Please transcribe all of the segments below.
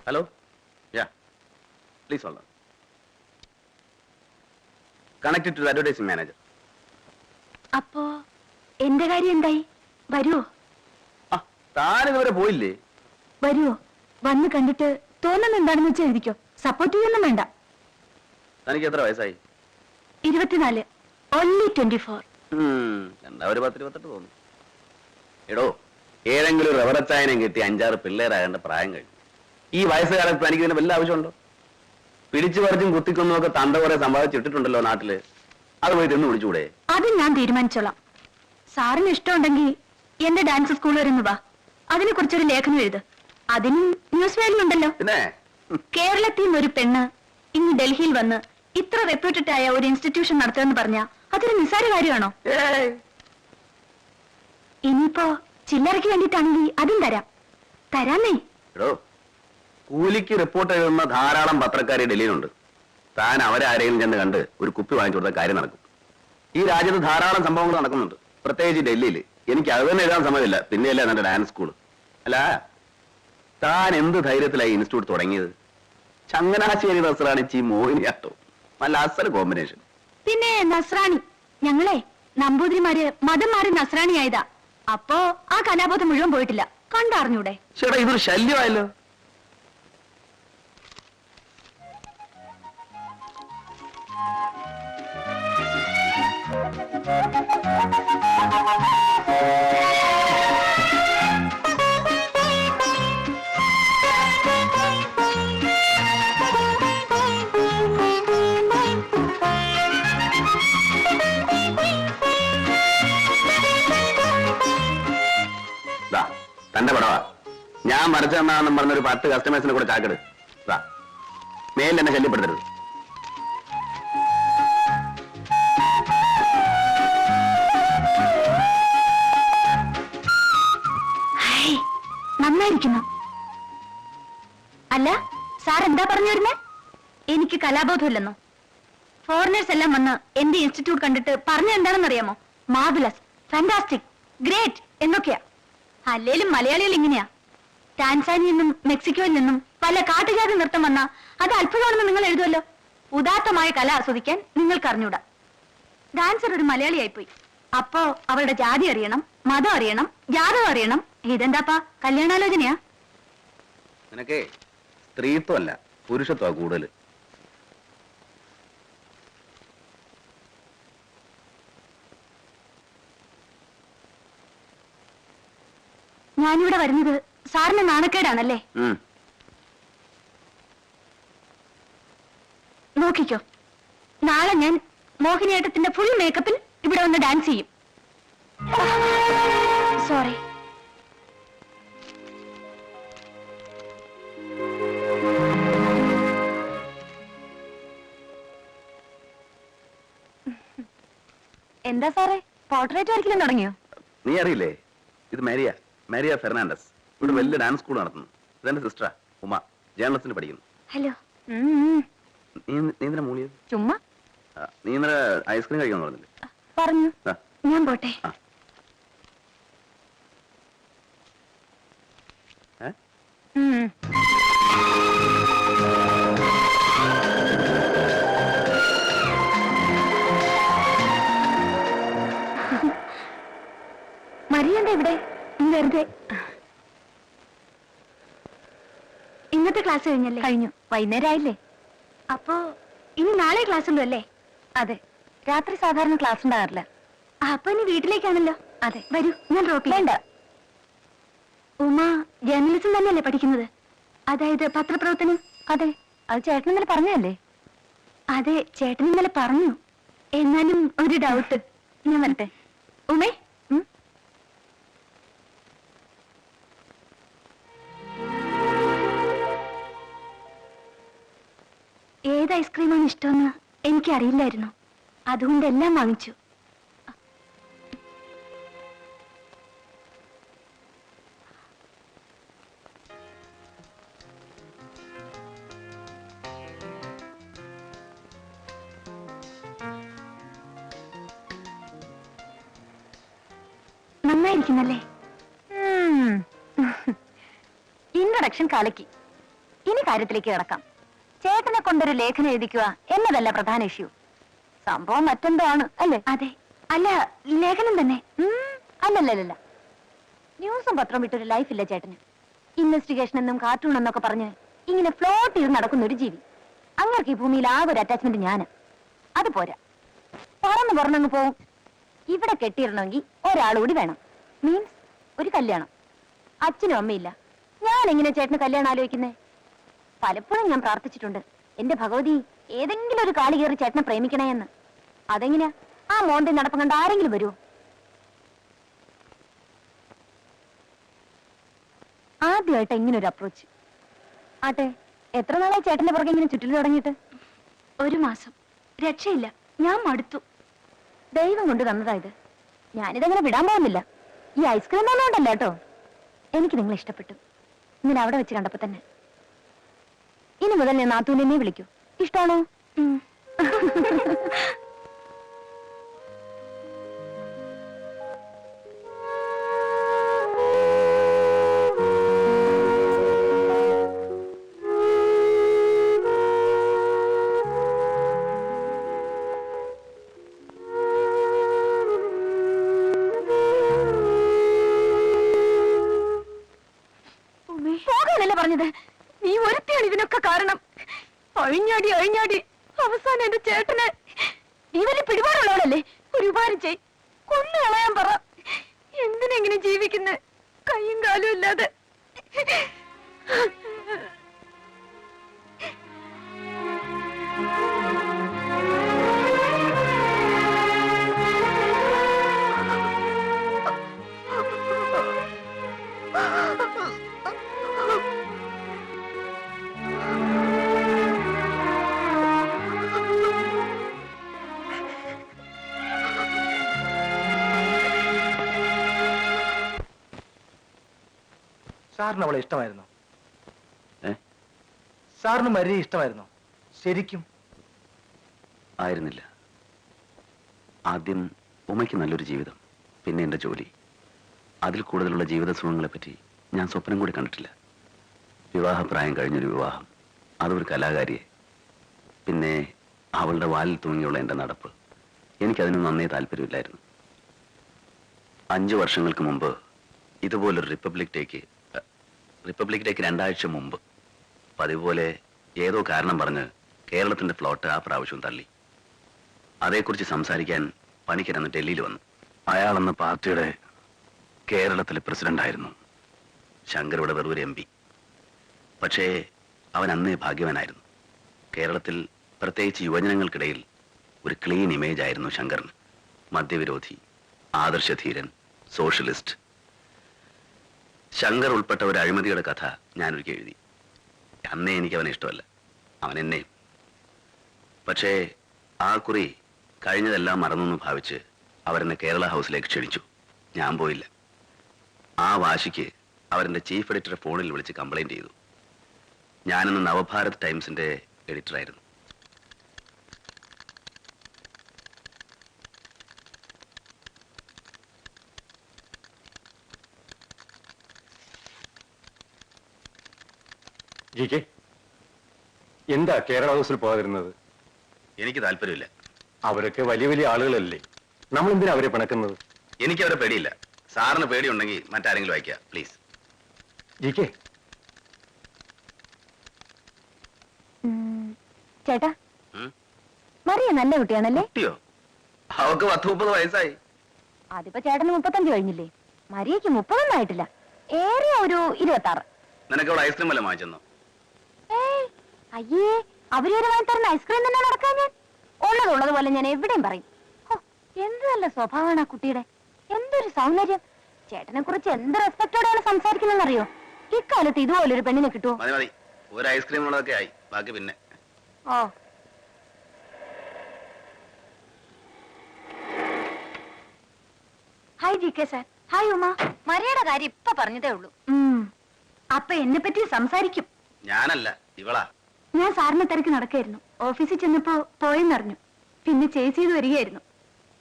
Hello yeah please hold on. Connected to the advertising manager. അപ്പോ എന്റെ കാര്യം എന്തായി? വരുവോ? താനിതുവരെ പോയില്ലേ? വരുവോ? വന്ന് കണ്ടിട്ട് തോന്നുന്ന എന്താണെന്ന് വെച്ചാൽ എഴുതിക്കോ. സപ്പോർട്ട് ചെയ്യൊന്നും വേണ്ട. തനിക്ക് എത്ര വയസ്സായി? 24. only 24. എന്താ ഒരു 10-28 തോന്നുന്നു. എടോ, ഏതെങ്കിലും റവറച്ചായനം കിട്ടി 5-6 പിള്ളേരാകേണ്ട പ്രായം കഴിഞ്ഞു. ഈ വയസ്സുകാലത്ത് തനിക്ക് ഇതിന് വല്ല ആവശ്യമുണ്ടോ? പിടിച്ചു പറിച്ചും കുത്തിക്കൊന്നും ഒക്കെ തണ്ട കുറെ സമ്പാദിച്ചിട്ടിട്ടുണ്ടല്ലോ നാട്ടില്. അത് പോയി തിന്നു വിളിച്ചുകൂടെ? അത് ഞാൻ തീരുമാനിച്ചോളാം. സാറിന് ഇഷ്ടമുണ്ടെങ്കിൽ എന്റെ ഡാൻസ് സ്കൂൾ വരെ വാ. അതിനെ കുറിച്ചൊരു ലേഖനം എഴുത്. അതിനും ന്യൂസ് പേരിലുണ്ടല്ലോ. പിന്നെ കേരളത്തിൽ നിന്ന് ഒരു പെണ്ണ് ഇന്ന് ഡൽഹിയിൽ വന്ന് ഇത്ര റെപ്യൂട്ടഡ് ആയ ഒരു ഇൻസ്റ്റിറ്റ്യൂഷൻ നടത്തുമെന്ന് പറഞ്ഞാൽ അതൊരു നിസ്സാര കാര്യമാണോ? ഇനിയിപ്പോ ചില്ലറയ്ക്ക് വേണ്ടിയിട്ടാണെങ്കിൽ അതും തരാന്നേ. കൂലിക്ക് റിപ്പോർട്ട് എഴുതുന്ന ധാരാളം പത്രക്കാരി ഡൽഹിയിലുണ്ട്. താൻ അവരെ ആരെങ്കിലും ചെന്ന് കണ്ട് ഒരു കുപ്പി വാങ്ങിച്ചു കൊടുത്ത കാര്യം നടക്കും. ഈ രാജ്യത്ത് ധാരാളം സംഭവങ്ങൾ നടക്കുന്നുണ്ട്, പ്രത്യേകിച്ച് ഡൽഹിയിൽ. എനിക്ക് അത് തന്നെ എഴുതാൻ സമയമില്ല, പിന്നെയല്ലേ എന്റെ ഡാൻസ് സ്കൂള്. അല്ല, താൻ എന്ത് ധൈര്യത്തിലായി ഇൻസ്റ്റിറ്റ്യൂട്ട് തുടങ്ങിയത്? ചങ്ങനാശ്ശേരി നസ്രാണിച്ചി മോഹിനിയാട്ടോ, നല്ല അസൽ കോമ്പിനേഷൻ. പിന്നെ നസ്രാണി, ഞങ്ങളെ നമ്പൂതിരിമാര് മതം മാറി നസ്രാണിയായതാ. അപ്പോ ആ കലാബോധം മുഴുവൻ പോയിട്ടില്ല. കണ്ടറിഞ്ഞൂടെ? ചേട്ടാ, ഇതൊരു ശല്യമായല്ലോ. തന്റെ പടവാ, ഞാൻ വരച്ചു തന്നാണെന്നും പറഞ്ഞൊരു 10 കസ്റ്റമേഴ്സിനെ കൂടെ ചാക്കെട്. മേലിൽ എന്നെ ശല്യപ്പെടുത്തരുത്. നന്നായിരിക്കുന്നു. അല്ല, സാർ എന്താ പറഞ്ഞു വരുന്നേ? എനിക്ക് കലാബോധമില്ലെന്നോ? ഫോറിനേഴ്സ് എല്ലാം വന്ന് എന്റെ ഇൻസ്റ്റിറ്റ്യൂട്ട് കണ്ടിട്ട് പറഞ്ഞ എന്താണെന്നറിയാമോ? മാർവലസ്, ഫാന്റാസ്റ്റിക്, ഗ്രേറ്റ് എന്നൊക്കെയാ. അല്ലേലും മലയാളികൾ ഇങ്ങനെയാ. ടാൻസാനിയിൽ നിന്നും മെക്സിക്കോയിൽ നിന്നും പല കാട്ടുജാതി നൃത്തം വന്നാ അത് അത്ഭുതമാണെന്ന് നിങ്ങൾ എഴുതുമല്ലോ. ഉദാത്തമായ കല ആസ്വദിക്കാൻ നിങ്ങൾക്ക് അറിഞ്ഞൂടാ. ഡാൻസർ ഒരു മലയാളിയായിപ്പോയി. അപ്പോ അവരുടെ ജാതി അറിയണം, മതം അറിയണം, ജാതകം അറിയണം. ഇതെന്താപ്പാ, കല്യാണാലോചനയാ? നിനക്കേ സ്ത്രീത്വമല്ല പുരുഷത്വ കൂടുതൽ. ഞാനിവിടെ വരുന്നത് സാറിന് നാണക്കേടാണല്ലേ? നോക്കിക്കോ, നാളെ ഞാൻ മോഹിനിയാട്ടത്തിന്റെ ഫുൾ മേക്കപ്പിൽ ഇവിടെ വന്ന് ഡാൻസ് ചെയ്യും. സോറി. എന്താ സാറേ, പോർട്രേറ്റ് വരയ്ക്കലും തുടങ്ങിയോ? നീ അറിയില്ലേ, ഇത് മാരിയ ഫെർണാണ്ടസ്. ഇവിടെ വലിയ ഡാൻസ് സ്കൂൾ നടത്തുന്നു. ഇതെന്റെ സിസ്റ്ററാ ഉമ, ജേർണലിസ്റ്റിന് പഠിക്കുന്നു. ഹലോ. നീ ഇന്നലെ മൂളിയത് ചുമ്മാ. നീ ഇന്നലെ ഐസ്ക്രീം കഴിക്കാന്ന് പറഞ്ഞില്ലേ? പറഞ്ഞു. ഞാൻ പോട്ടെ. മരിയണ്ട ഇവിടെ വെറുതെ. ഇന്നത്തെ ക്ലാസ് കഴിഞ്ഞല്ലേ? കഴിഞ്ഞു. വൈകുന്നേരം ആയില്ലേ? അപ്പോ ഇനി നാളെ ക്ലാസ് ഉള്ളൂ അല്ലേ? അതെ, രാത്രി സാധാരണ ക്ലാസ് ഉണ്ടാകാറില്ല. അപ്പൊ ഇനി വീട്ടിലേക്കാണല്ലോ? അതെ. വരൂ, ഞാൻ ഡ്രോപ്പ് ചെയ്യണ്ട. ഉമ ജേർണലിസം തന്നെയല്ലേ പഠിക്കുന്നത്? അതായത് പത്രപ്രവർത്തനം? അതെ. അത് ചേട്ടൻ ഇന്നലെ പറഞ്ഞല്ലേ? അതെ, ചേട്ടൻ ഇന്നലെ പറഞ്ഞു. എന്നാലും ഒരു ഡൗട്ട്. ഞാൻ വരട്ടെ. ഉമേ, ഏത് ഐസ്ക്രീമാണ് ഇഷ്ടമെന്ന് എനിക്കറിയില്ലായിരുന്നു. അതുകൊണ്ട് എല്ലാം വാങ്ങിച്ചു. നന്നായിരിക്കുന്നല്ലേ? ഇൻട്രൊഡക്ഷൻ കലക്കി. ഇനി കാര്യത്തിലേക്ക് കിടക്കാം. ചേട്ടനെ കൊണ്ടൊരു ലേഖനം എഴുതിക്കുക എന്നതല്ല പ്രധാന ഇഷ്യൂ. സംഭവം മറ്റെന്തോ ആണ് അല്ലേ? അതെ. അല്ല, ലേഖനം തന്നെ. അല്ലല്ലല്ല, ന്യൂസും പത്രവും വിട്ടൊരു ലൈഫില്ല ചേട്ടന്. ഇൻവെസ്റ്റിഗേഷൻ എന്നും കാർട്ടൂൺ എന്നൊക്കെ പറഞ്ഞ് ഇങ്ങനെ ഫ്ലോട്ട് ചെയ്ത് നടക്കുന്ന ഒരു ജീവി. അങ്ങർക്ക് ഈ ഭൂമിയിൽ ആ ഒരു അറ്റാച്ച്മെന്റ് ഞാന്. അത് പോരാ, പറന്നങ്ങ് പോവും. ഇവിടെ കെട്ടിയിടണമെങ്കിൽ ഒരാളുകൂടി വേണം. മീൻസ് ഒരു കല്യാണം. അച്ഛനും അമ്മയില്ല, ഞാൻ എങ്ങനെ ചേട്ടന് കല്യാണം ആലോചിക്കുന്നേ? പലപ്പോഴും ഞാൻ പ്രാർത്ഥിച്ചിട്ടുണ്ട്, എന്റെ ഭഗവതി ഏതെങ്കിലും ഒരു കാളി കയറി ചേട്ടനെ പ്രേമിക്കണേ എന്ന്. അതെങ്ങനെയാ? ആ മോന്റെ നടപ്പം കണ്ട് ആരെങ്കിലും വരുമോ? ആദ്യമായിട്ട് ഇങ്ങനെ ഒരു അപ്രോച്ച്. ആട്ടെ, എത്ര നാളായി ചേട്ടന്റെ പുറകെ ഇങ്ങനെ ചുറ്റിൽ തുടങ്ങിയിട്ട്? 1 മാസം. രക്ഷയില്ല, ഞാൻ മടുത്തു. ദൈവം കൊണ്ട് തന്നതായത്. ഞാനിതങ്ങനെ വിടാൻ പോകുന്നില്ല. ഈ ഐസ്ക്രീം ഒന്നുകൊണ്ടല്ല കേട്ടോ. എനിക്ക് നിങ്ങളെ ഇഷ്ടപ്പെട്ടു, ഇങ്ങനെ അവിടെ വെച്ച് കണ്ടപ്പോ തന്നെ. ഇനി മുതൽ ഞാൻ നാത്തൂനെ വിളിക്കൂ. ഇഷ്ടാണോ? പറഞ്ഞത് നീ ഒരുത്തിയാണ് ഇതിനൊക്കെ കാരണം. അഴിഞ്ഞാടി അവസാനം എന്റെ ചേട്ടന്. നീ വലിയ പിടിപാടുള്ളവളല്ലേ? ഒരു ഉപകാരം ചെയ്, കൊന്നു കളയാൻ പറ. എന്തിനെങ്ങനെ ജീവിക്കുന്ന കയ്യും കാലും ഇല്ലാതെ? സാറിന് അവളെ ഇഷ്ടമായിരുന്നോ? സാറിന് മരിയെ ഇഷ്ടമായിരുന്നോ ശരിക്കും? ആയിരുന്നില്ല. ആദ്യം ഉമയ്ക്ക് നല്ലൊരു ജീവിതം, പിന്നെ എന്റെ ജോലി. അതിൽ കൂടുതലുള്ള ജീവിത സുഖങ്ങളെപ്പറ്റി ഞാൻ സ്വപ്നം കൂടി കണ്ടിട്ടില്ല. വിവാഹപ്രായം കഴിഞ്ഞൊരു വിവാഹം, അതൊരു കലാകാരിയെ. പിന്നെ അവളുടെ വാലിൽ തൂങ്ങിയുള്ള എന്റെ നടപ്പ്, എനിക്കതിന് നന്നേ താല്പര്യമില്ലായിരുന്നു. 5 വർഷങ്ങൾക്ക് മുമ്പ് ഇതുപോലൊരു റിപ്പബ്ലിക് ഡേക്ക് 2 ആഴ്ച മുമ്പ് പതിവ് പോലെ ഏതോ കാരണം പറഞ്ഞ് കേരളത്തിന്റെ ഫ്ലോട്ട് ആ പ്രാവശ്യം തള്ളി. അതേക്കുറിച്ച് സംസാരിക്കാൻ പണിക്കർ അന്ന് ഡൽഹിയിൽ വന്നു. അയാളെന്ന പാർട്ടിയുടെ കേരളത്തിലെ പ്രസിഡന്റായിരുന്നു. ശങ്കർ ഇവിടെ വെറുതെ MP. പക്ഷേ അവൻ അന്നേ ഭാഗ്യവാനായിരുന്നു. കേരളത്തിൽ പ്രത്യേകിച്ച് യുവജനങ്ങൾക്കിടയിൽ ഒരു ക്ലീൻ ഇമേജ് ആയിരുന്നു ശങ്കറിന്. മദ്യവിരോധി, ആദർശധീരൻ, സോഷ്യലിസ്റ്റ്. ശങ്കർ ഉൾപ്പെട്ട ഒരു അഴിമതിയുടെ കഥ ഞാനൊരിക്കൽ എഴുതി. അന്നേ എനിക്ക് അവനെ ഇഷ്ടമല്ല, അവൻ എന്നെയും. പക്ഷേ ആ കുറി കഴിഞ്ഞതെല്ലാം മറന്നെന്ന് ഭാവിച്ച് അവരെന്നെ കേരള ഹൗസിലേക്ക് ക്ഷണിച്ചു. ഞാൻ പോയില്ല. ആ വാശിക്ക് അവരെന്റെ ചീഫ് എഡിറ്ററെ ഫോണിൽ വിളിച്ച് കംപ്ലൈന്റ് ചെയ്തു. ഞാനിന്ന് നവഭാരത് ടൈംസിന്റെ എഡിറ്ററായിരുന്നു. എന്താ കേരള ഹൗസിൽ പോകാതിരുന്നത്? എനിക്ക് താല്പര്യമില്ല. അവരൊക്കെ വലിയ വലിയ ആളുകളല്ലേ, നമ്മൾ എന്തിനാ അവരെ പിണക്കുന്നത്? എനിക്ക് അവരെ പേടിയില്ല. സാറിന് പേടിയുണ്ടെങ്കിൽ മറ്റാരെങ്കിലും അയക്കുക പ്ലീസ്. ചേട്ടാ, മറിയ നല്ല കുട്ടിയാണല്ലേ? കുട്ടിയോ? അവക്ക് 10-30 വയസ്സായി. അതിപ്പോ ചേട്ടന് 35 കഴിഞ്ഞില്ലേ? മരിയക്ക് 30 ആയിട്ടില്ല, ഏറിയ ഒരു 26. നിനക്ക് ഇവിടെ ഐസ്ക്രീം വല്ല വാങ്ങിച്ചെന്നോ? അയ്യേ, അവരൊരു വാങ്ങി തരുന്ന ഐസ്ക്രീം തന്നെ നടക്കാൻ ഞാൻ ഉള്ളതുപോലെ ഞാൻ എവിടെയും പറയും. എന്ത് നല്ല സ്വഭാവമാണ് ആ കുട്ടിയുടെ, എന്തൊരു സൗന്ദര്യം. ചേട്ടനെ കുറിച്ച് എന്ത് റെസ്പെക്ടോടെയാണ് സംസാരിക്കുന്നറിയോ? ഇക്കാലത്ത് ഇതുപോലൊരു പെണ്ണിനെ കിട്ടുമോ? മതി മതി, ഒരു ഐസ്ക്രീം ഉള്ളതൊക്കെ ആയി, ബാക്കി പിന്നെ. ഓ, hi GK sir. Hi Uma. മരിയയുടെ കാര്യം ഇപ്പൊ പറഞ്ഞതേ ഉള്ളൂ. അപ്പൊ എന്നെ പറ്റി സംസാരിക്കും? ഞാനല്ല, ഇവളാ. ഞാൻ സാറിനെ തിരക്ക് നടക്കായിരുന്നു. ഓഫീസിൽ ചെന്നപ്പോ പോയെന്നറിഞ്ഞു. പിന്നെ ചേസ് ചെയ്ത് വരികയായിരുന്നു.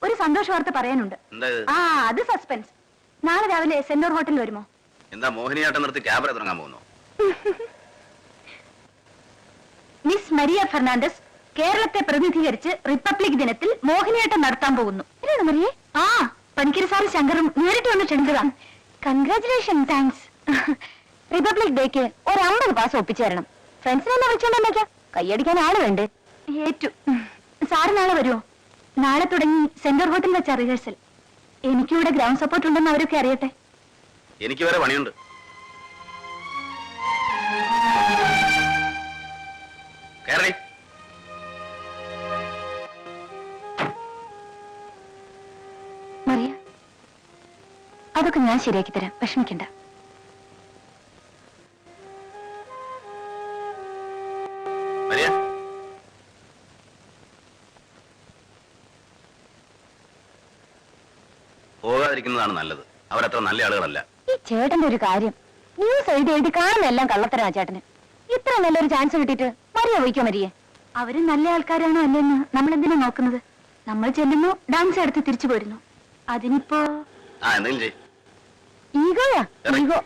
ഒരു സന്തോഷ വാർത്ത പറയാനുണ്ട്. ആ, അത് സസ്പെൻസ്. നാളെ രാവിലെ സെന്റോർ ഹോട്ടലിൽ വരുമോ? എന്താ മോഹിനിയാട്ടം നിർത്തി ക്യാബറ തുടങ്ങാൻ പോകുന്നു? മിസ് മരിയ ഫെർണാണ്ടസ് കേരളത്തെ പ്രതിനിധീകരിച്ച് റിപ്പബ്ലിക് ദിനത്തിൽ മോഹിനിയാട്ടം നടത്താൻ പോകുന്നു. മറിയേ? ആ, പണിക്കര് സാറ് ശങ്കറും നേരിട്ട് വന്ന് ക്ഷണിച്ചതാ. കൺഗ്രാചുലേഷൻ. താങ്ക്സ്. റിപ്പബ്ലിക് ഡേക്ക് ഒരു 50 പാസ് ഒപ്പിച്ചു തരണം. ഫ്രണ്ട്സിനെല്ലാം വിളിച്ചോണ്ടെന്നേക്കാം. കൈയടിക്കാൻ ആള് വേണ്ടേ? ഏറ്റു. സാറ് നാളെ വരുമോ? നാളെ തുടങ്ങി സെന്റർ ഹോട്ടൽ വെച്ച റിഹേഴ്സൽ. എനിക്കിവിടെ ഗ്രൗണ്ട് സപ്പോർട്ട് ഉണ്ടെന്ന് അവരൊക്കെ അറിയട്ടെ. എനിക്ക് വേറെ പണിയുണ്ട്. കേറി. മറിയ, അതൊക്കെ ഞാൻ ശരിയാക്കി തരാം, വിഷമിക്കണ്ട. മരിയ, പോകാതിരിക്കുന്നതാണ് നല്ലത്. അവരത്ര നല്ല ആളുകളല്ല. ഈ ചേട്ടന്റെ ഒരു കാര്യം, ന്യൂസ് എഴുതി എഴുതി കാണുന്നെല്ലാം കള്ളത്തരാ ചേട്ടന്. ഇത്ര നല്ലൊരു ചാൻസ് കിട്ടിയിട്ട് മറിയ വഹിക്കോ മരിയെ? അവര് നല്ല ആൾക്കാരാണോ അല്ലെന്ന് നമ്മൾ എന്തിനാ നോക്കുന്നത്? നമ്മൾ ചെല്ലുന്നു, ഡാൻസ് എടുത്ത് തിരിച്ചു പോരുന്നു. അതിനിപ്പോ എന്തെങ്കിലും ചെയ്യ്. ഈഗോയാ? ഇറങ്ങ്. ഈഗോ